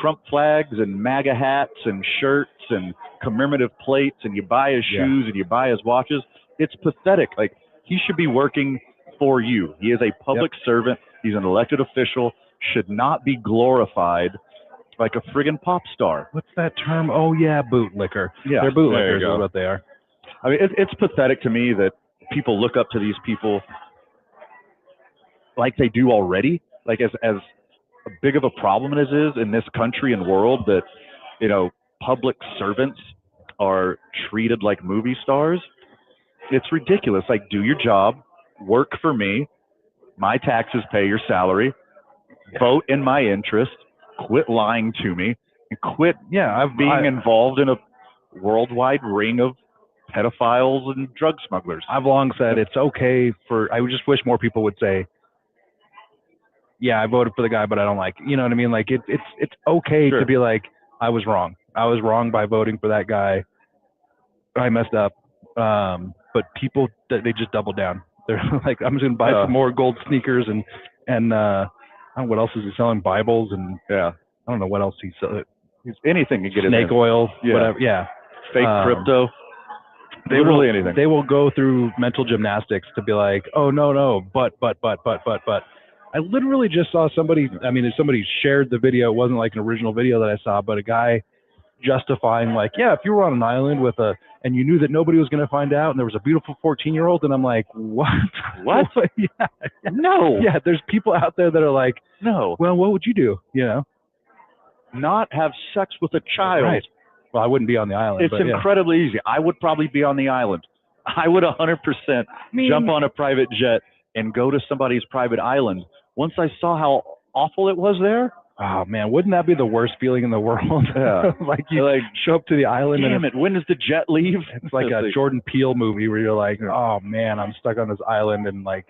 Trump flags and MAGA hats and shirts and commemorative plates, and you buy his shoes and you buy his watches, it's pathetic. Like, he should be working for you. He is a public servant. He's an elected official, should not be glorified like a friggin' pop star. What's that term? Oh, yeah, bootlicker. Yeah, they're bootlickers is what they are. I mean, it's pathetic to me that people look up to these people like they do already, like as big of a problem as is in this country and world that, public servants are treated like movie stars. It's ridiculous. Like, do your job, work for me, my taxes pay your salary, vote in my interest, quit lying to me, and quit being involved in a worldwide ring of pedophiles and drug smugglers. I've long said it's okay I just wish more people would say, yeah, I voted for the guy, but I don't like it. You know what I mean? Like, it's okay to be like, I was wrong. I was wrong by voting for that guy. I messed up. But people, they just double down. They're like, I'm just going to buy some more gold sneakers and I don't know what else is he selling? Bibles and I don't know what else he's selling. Anything to get snake oil, whatever. Yeah. Fake crypto. Literally anything. They will go through mental gymnastics to be like, oh, no, but. I literally just saw somebody shared the video. It wasn't like an original video that I saw, but a guy justifying like, yeah, if you were on an island and you knew that nobody was going to find out and there was a beautiful 14-year-old, and I'm like, what? What? No. Yeah, there's people out there that are like, no. Well, what would you do? Not have sex with a child. Right. Well, I wouldn't be on the island. It's incredibly easy. I would probably be on the island. I would 100% jump on a private jet and go to somebody's private island. Once I saw how awful it was there. Oh, man, wouldn't that be the worst feeling in the world? Yeah. Like, you show up to the island. Damn it, when does the jet leave? It's like a Jordan Peele movie where you're like, oh, man, I'm stuck on this island, and, like,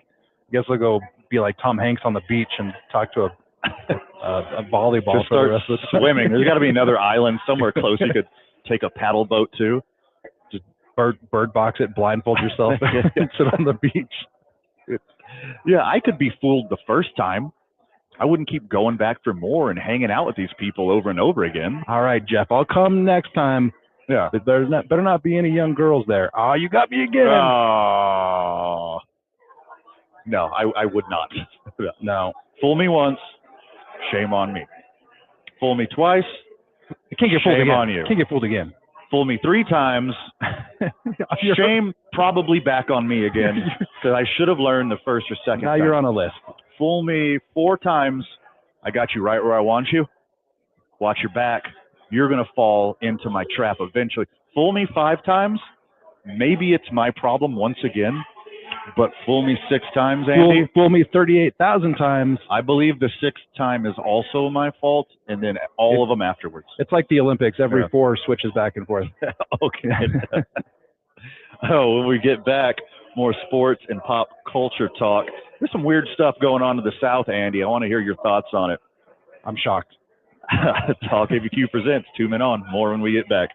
I guess I'll go be like Tom Hanks on the beach and talk to a volleyball just for start the rest of the time. swimming. There's got to be another island somewhere close you could take a paddle boat to. Just bird box it, blindfold yourself, and sit on the beach. Yeah, I could be fooled the first time. I wouldn't keep going back for more and hanging out with these people over and over again. All right, Jeff, I'll come next time. Yeah. There's better not be any young girls there. Oh, you got me again. Oh. No, I would not. No. Fool me once, shame on me. Fool me twice, you can't get fooled shame again. on you. Can't get fooled again. Fool me 3 times, shame probably back on me again, because I should have learned the first or second now time. You're on a list. Fool me 4 times, I got you right where I want you. Watch your back. You're going to fall into my trap eventually. Fool me 5 times, maybe it's my problem once again, but fool me 6 times, Andy. Fool me 38,000 times. I believe the 6th time is also my fault, and then all of them afterwards. It's like the Olympics. Every 4 switches back and forth. Okay. When we get back, more sports and pop culture talk. There's some weird stuff going on to the South, Andy. I want to hear your thoughts on it. I'm shocked. Talk ABQ presents 2 Men On. More when we get back.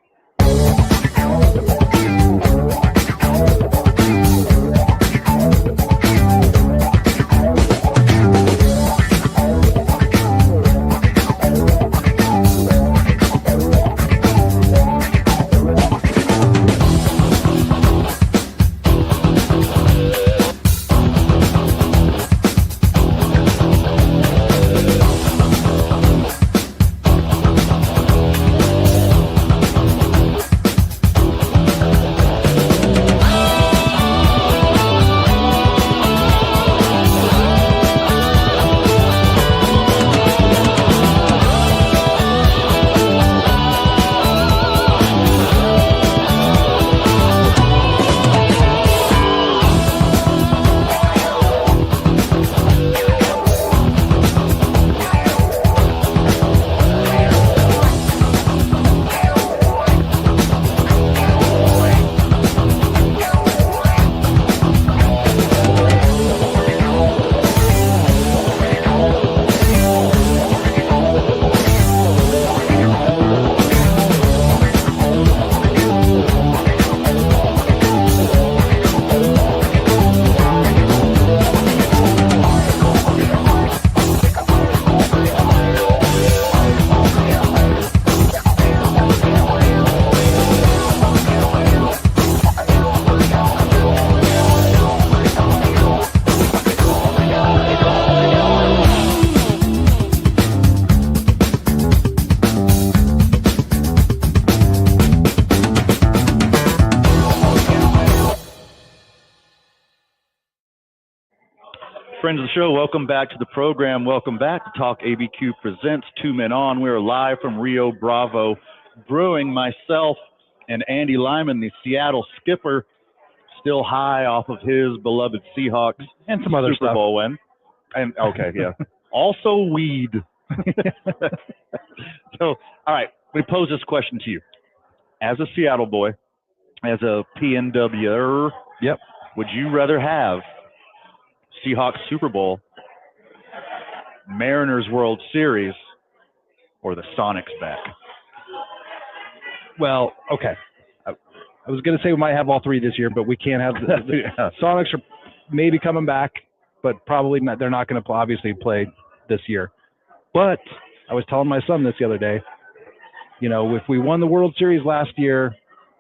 friends of the show, welcome back to the program. Welcome back to Talk ABQ Presents 2 Men On. We're live from Rio Bravo Brewing. Myself and Andy Lyman, the Seattle skipper, still high off of his beloved Seahawks and some other Super Bowl win. And okay, yeah. Also weed. So, all right, we pose this question to you. As a Seattle boy, as a PNWer, yep, would you rather have Seahawks Super Bowl, Mariners World Series, or the Sonics back? Well, okay. I was going to say we might have all three this year, but we can't have the Sonics are maybe coming back, but probably not. They're not going to obviously play this year. But I was telling my son this the other day, you know, if we won the World Series last year,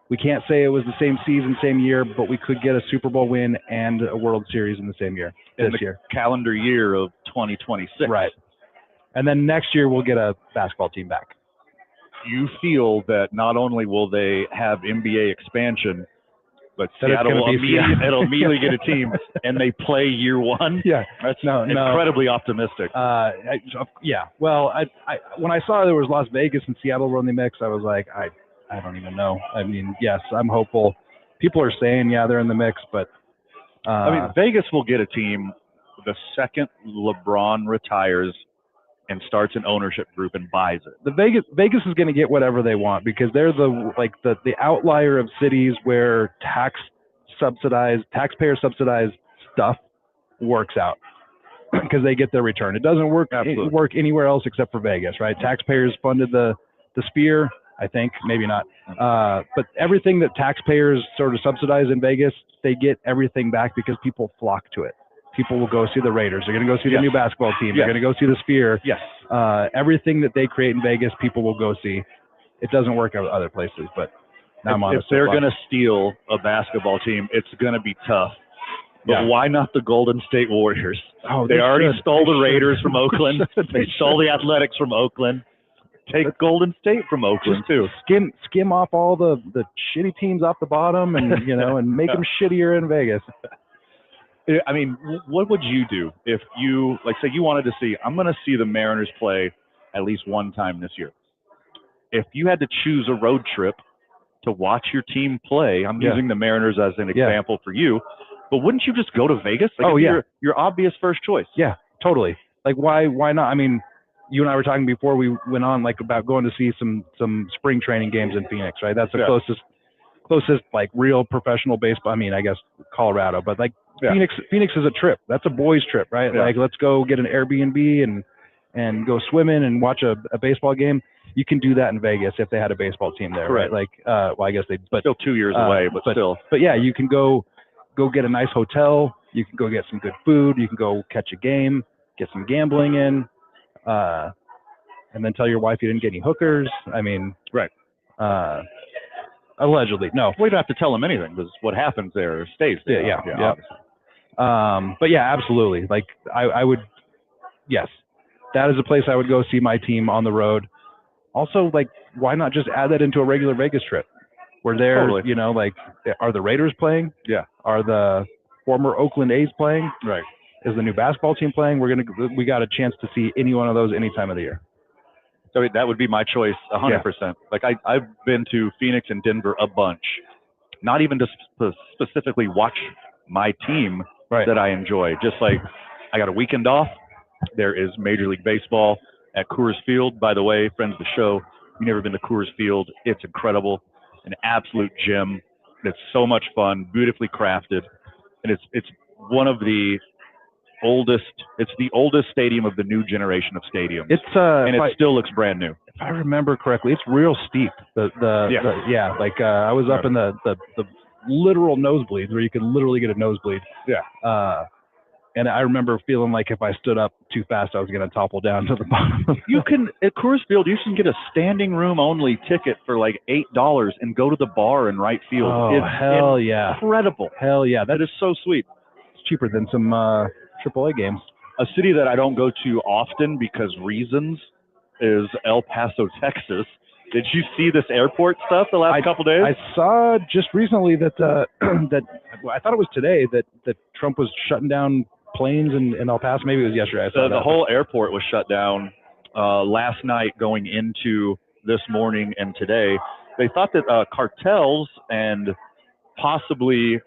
we can't say it was the same season, same year, but we could get a Super Bowl win and a World Series in the same year. In the calendar year of 2026. Right. And then next year we'll get a basketball team back. You feel that not only will they have NBA expansion, but that Seattle will immediately get a team, and they play year one? Yeah. That's incredibly optimistic. Yeah. Well, when I saw there was Las Vegas and Seattle were in the mix, I was like, I don't even know. I mean, yes, I'm hopeful. People are saying, yeah, they're in the mix, but I mean, Vegas will get a team the second LeBron retires and starts an ownership group and buys it. The Vegas is going to get whatever they want because they're the outlier of cities where taxpayer subsidized stuff works out because they get their return. It doesn't work anywhere else except for Vegas, right? Taxpayers funded the Sphere. I think, maybe not. But everything that taxpayers sort of subsidize in Vegas, they get everything back because people flock to it. People will go see the Raiders. They're going to go see the new basketball team. They're going to go see the Sphere. Yes. Everything that they create in Vegas, people will go see. It doesn't work out other places, but now I'm on. If they're going to steal a basketball team, it's going to be tough. But why not the Golden State Warriors? Oh, they already stole the Raiders from Oakland. They stole the Athletics from Oakland. Take Golden State from Oakland too. Skim off all the shitty teams off the bottom, and and make them shittier in Vegas. I mean, what would you do if you say you wanted to see? I'm going to see the Mariners play at least one time this year. If you had to choose a road trip to watch your team play, I'm using the Mariners as an example for you. But wouldn't you just go to Vegas? Your obvious first choice. Yeah, totally. Like why not? I mean, you and I were talking before we went on about going to see some spring training games in Phoenix, right? That's the closest like real professional baseball. I mean, I guess Colorado, but Phoenix is a trip. That's a boys trip, right? Yeah. Like let's go get an Airbnb and go swimming and watch a baseball game. You can do that in Vegas if they had a baseball team there, right? Like, I guess but still 2 years away, but still. But yeah, you can go get a nice hotel. You can go get some good food. You can go catch a game, get some gambling in. And then tell your wife you didn't get any hookers. I mean, right. Allegedly. No. We don't have to tell them anything because what happens there stays there. Yeah. But yeah, absolutely. Like I would, yes, that is a place I would go see my team on the road. Also, like, why not just add that into a regular Vegas trip? Where they're, are the Raiders playing? Yeah. Are the former Oakland A's playing? Right. Is the new basketball team playing? We got a chance to see any one of those any time of the year. So that would be my choice, 100%. Yeah. Like I've been to Phoenix and Denver a bunch, not even to specifically watch my team that I enjoy. Just like I got a weekend off. There is Major League Baseball at Coors Field. By the way, friends of the show, you've never been to Coors Field. It's incredible, an absolute gem. It's so much fun, beautifully crafted, and it's one of the oldest. It's the oldest stadium of the new generation of stadiums. It still looks brand new. If I remember correctly, it's real steep. I was up in the literal nosebleeds where you could literally get a nosebleed. Yeah. And I remember feeling like if I stood up too fast, I was going to topple down to the bottom. You can at Coors Field, you can get a standing room only ticket for like $8 and go to the bar in right field. Oh, hell yeah! Incredible. Hell yeah! That is so sweet. It's cheaper than some AAA games. A city that I don't go to often because reasons is El Paso, Texas. Did you see this airport stuff the last couple days? I saw just recently that I thought it was today that Trump was shutting down planes in El Paso? Maybe it was yesterday. I saw the whole airport was shut down last night going into this morning and today. They thought that cartels and possibly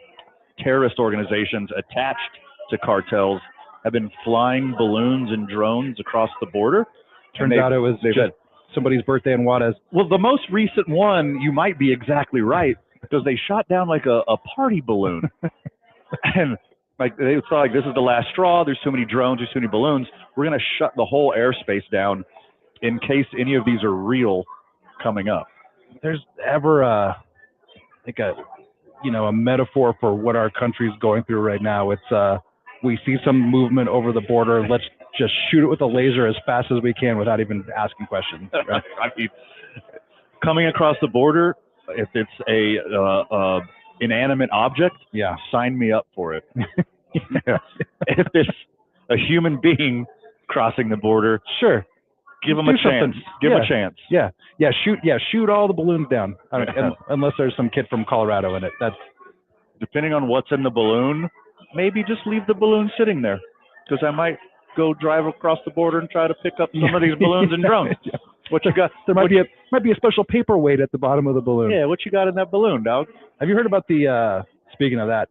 terrorist organizations attached to cartels have been flying balloons and drones across the border. Turns out it was just somebody's birthday in Juarez. Well, the most recent one, you might be exactly right, because they shot down like a party balloon. And like they saw, like, this is the last straw. There's too many drones. There's too many balloons. We're going to shut the whole airspace down in case any of these are real coming up. There's ever a metaphor for what our country's going through right now. It's we see some movement over the border. Let's just shoot it with a laser as fast as we can without even asking questions. Right? I mean, coming across the border, if it's a inanimate object, sign me up for it. If it's a human being crossing the border, sure, give them a chance. Give them a chance. Shoot all the balloons down. Unless there's some kid from Colorado in it. That's depending on what's in the balloon. Maybe just leave the balloon sitting there, because I might go drive across the border and try to pick up some of these balloons and drones. What you got? There might be a special paperweight at the bottom of the balloon. Yeah, what you got in that balloon, dog? Have you heard about the? Speaking of that,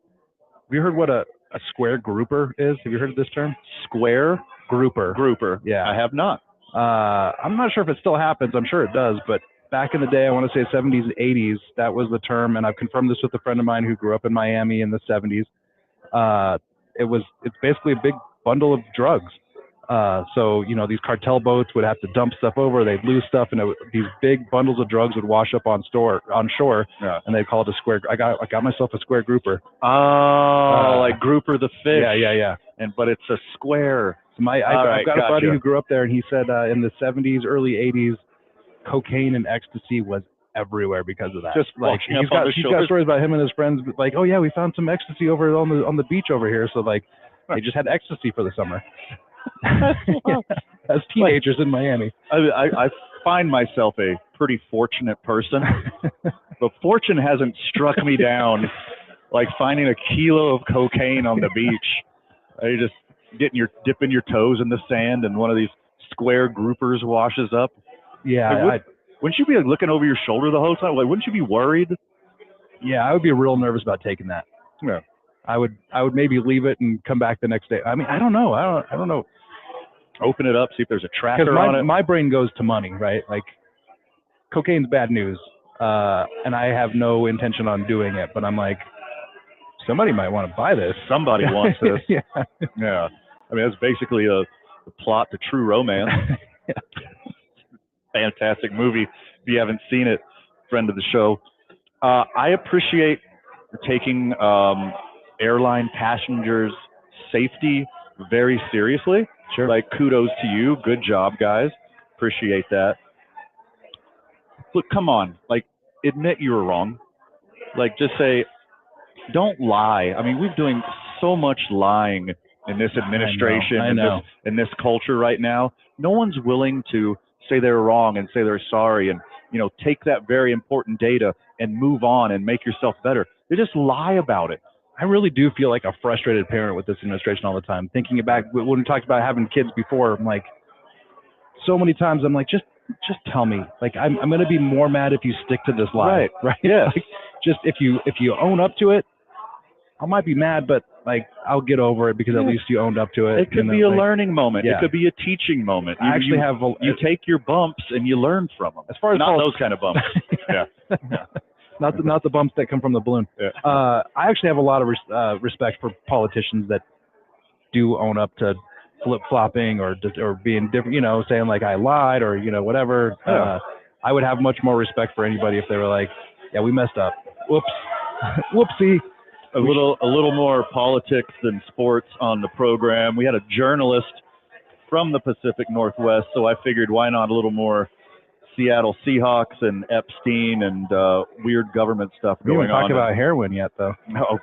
have you heard what a square grouper is? Have you heard of this term? Square grouper. Grouper. Yeah, I have not. I'm not sure if it still happens. I'm sure it does, but back in the day, I want to say 70s and 80s, that was the term, and I've confirmed this with a friend of mine who grew up in Miami in the 70s. It's basically a big bundle of drugs. So, these cartel boats would have to dump stuff over, they'd lose stuff, and these big bundles of drugs would wash up on shore, and they'd call it a square. I got myself a square grouper. Oh, like grouper the fish. Yeah. But it's a square. I've got a buddy who grew up there, and he said in the 70s, early 80s, cocaine and ecstasy was everywhere because of that. Just like he's got stories about him and his friends, like, oh yeah, we found some ecstasy over on the beach over here. So like, they just had ecstasy for the summer. As teenagers in Miami. I find myself a pretty fortunate person, but fortune hasn't struck me down like finding a kilo of cocaine on the beach. You just dipping your toes in the sand, and one of these square groupers washes up. Yeah. Like, wouldn't you be like looking over your shoulder the whole time? Like, wouldn't you be worried? Yeah, I would be real nervous about taking that. Yeah. I would maybe leave it and come back the next day. I mean, I don't know. I don't know. Open it up, see if there's a tracker on it. My brain goes to money, right? Like, cocaine's bad news, and I have no intention on doing it. But I'm like, somebody might want to buy this. Somebody wants this. Yeah. I mean, that's basically the plot to True Romance. Fantastic movie. If you haven't seen it, friend of the show. I appreciate taking airline passengers' safety very seriously. Sure. Like, kudos to you. Good job, guys. Appreciate that. Look, come on. Like, admit you were wrong. Like, just say, don't lie. I mean, we're doing so much lying in this administration, in this culture right now. No one's willing to say they're wrong and say they're sorry and, take that very important data and move on and make yourself better. They just lie about it. I really do feel like a frustrated parent with this administration all the time. Thinking back when we talked about having kids before, I'm like, so many times I'm like, just tell me. Like, I'm going to be more mad if you stick to this lie. Right? Yeah. Like, just if you own up to it, I might be mad, but like, I'll get over it because at least you owned up to it. It could be a learning moment. Yeah. It could be a teaching moment. You take your bumps and you learn from them. As far as not those kind of bumps. Yeah. Not the bumps that come from the balloon. Yeah. I actually have a lot of respect for politicians that do own up to flip-flopping or being different, saying like I lied or, whatever. Yeah. I would have much more respect for anybody if they were like, yeah, we messed up. Whoops. Whoopsie. A little more politics than sports on the program. We had a journalist from the Pacific Northwest, so I figured why not a little more Seattle Seahawks and Epstein and weird government stuff going on. We haven't talked about heroin yet, though. No.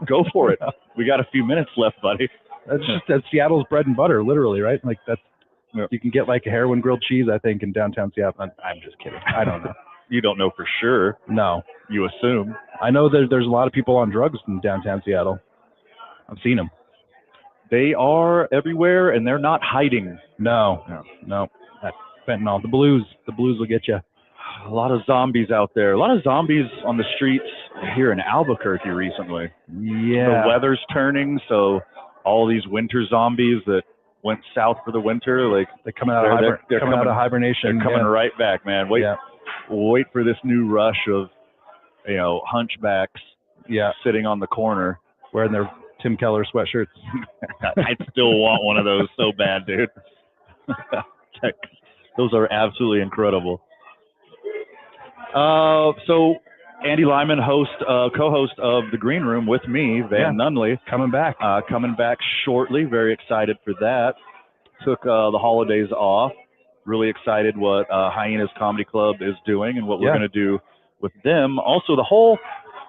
Go for it. We got a few minutes left, buddy. That's Seattle's bread and butter, literally, right? Like you can get like a heroin grilled cheese, I think, in downtown Seattle. I'm just kidding. I don't know. You don't know for sure. No. You assume. I know there's a lot of people on drugs in downtown Seattle. I've seen them. They are everywhere, and they're not hiding. No. That fentanyl. The blues will get you. A lot of zombies out there. A lot of zombies on the streets here in Albuquerque recently. Yeah. The weather's turning, so all these winter zombies that went south for the winter, like they're coming out of hibernation. They're coming right back, man. Wait for this new rush of, hunchbacks sitting on the corner wearing their Tim Keller sweatshirts. I'd still want one of those so bad, dude. Those are absolutely incredible. So Andy Lyman, co-host of The Green Room with me, Van Nunley. Coming back shortly. Very excited for that. Took the holidays off. Really excited what Hyenas Comedy Club is doing and what we're going to do with them. Also, the whole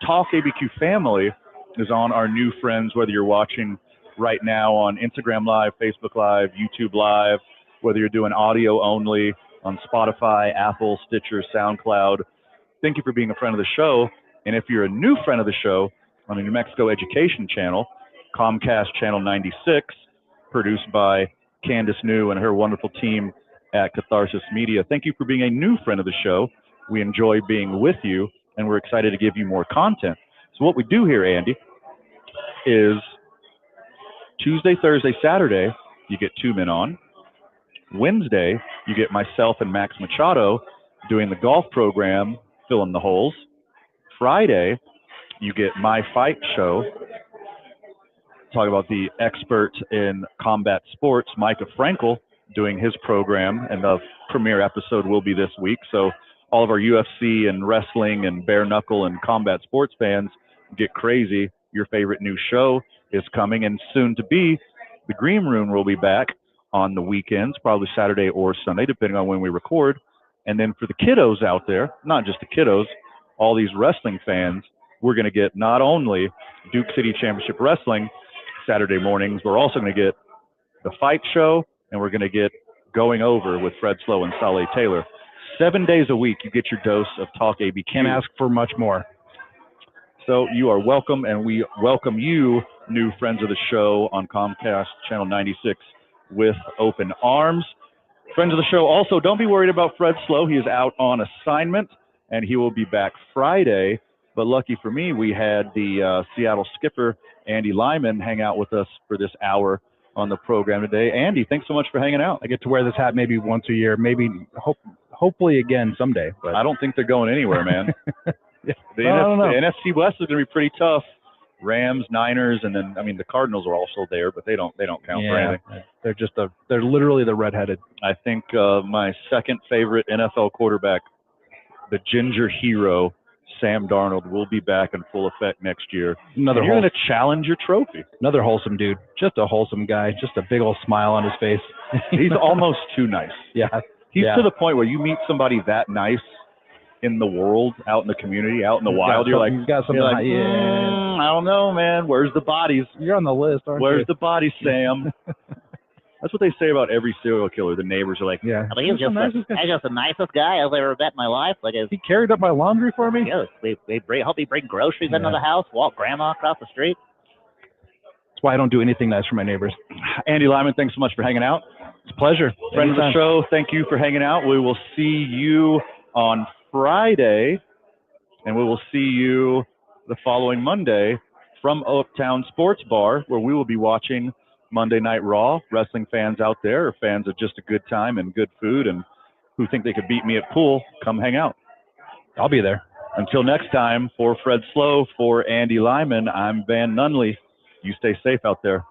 Talk ABQ family is on our new friends, whether you're watching right now on Instagram Live, Facebook Live, YouTube Live, whether you're doing audio only on Spotify, Apple, Stitcher, SoundCloud. Thank you for being a friend of the show. And if you're a new friend of the show on the New Mexico Education Channel, Comcast Channel 96, produced by Candace New and her wonderful team at Catharsis Media, thank you for being a new friend of the show. We enjoy being with you, and we're excited to give you more content. So what we do here, Andy, is Tuesday, Thursday, Saturday, you get 2 men on. Wednesday, you get myself and Max Machado doing the golf program, filling the holes. Friday, you get my fight show, talk about the expert in combat sports, Micah Frankel, doing his program, and the premiere episode will be this week. So all of our UFC and wrestling and bare knuckle and combat sports fans, get crazy. Your favorite new show is coming, and soon to be, The Green Room will be back on the weekends, probably Saturday or Sunday, depending on when we record. And then for the kiddos out there, not just the kiddos, all these wrestling fans, we're going to get not only Duke City Championship Wrestling Saturday mornings, we're also going to get the fight show, and we're going to get Going Over with Fred Slow and Saleh Taylor. 7 days a week, you get your dose of Talk ABQ. Can't ask for much more. So you are welcome, and we welcome you, new friends of the show, on Comcast Channel 96 with open arms. Friends of the show, also, don't be worried about Fred Slow. He is out on assignment, and he will be back Friday. But lucky for me, we had the Seattle skipper, Andy Lyman, hang out with us for this hour on the program today. Andy, thanks so much for hanging out. I get to wear this hat maybe once a year, maybe hopefully again someday. But I don't think they're going anywhere, man. The NFC West is going to be pretty tough. Rams, Niners, and then the Cardinals are also there, but they don't count for anything. They're literally the redheaded. I think my second favorite NFL quarterback, the ginger hero, Sam Darnold, will be back in full effect next year. You're going to challenge your trophy. Another wholesome dude, just a wholesome guy, just a big old smile on his face. He's almost too nice. Yeah, he's to the point where you meet somebody that nice in the world, out in the community, out in the wild, you're like, I don't know, man. Where's the bodies? You're on the list, aren't you? Where's the bodies, Sam? That's what they say about every serial killer. The neighbors are like, he's just the nicest guy I've ever met in my life. He carried up my laundry for me. Yeah, help me bring groceries into the house, walk grandma across the street. That's why I don't do anything nice for my neighbors. Andy Lyman, thanks so much for hanging out. It's a pleasure. Friend of the show, thank you for hanging out. We will see you on Friday, and we will see you the following Monday from Uptown Sports Bar, where we will be watching Monday Night Raw. Wrestling fans out there, or fans of just a good time and good food and who think they could beat me at pool, come hang out. I'll be there. Until next time, for Fred Slow, for Andy Lyman, I'm Van Nunley. You stay safe out there.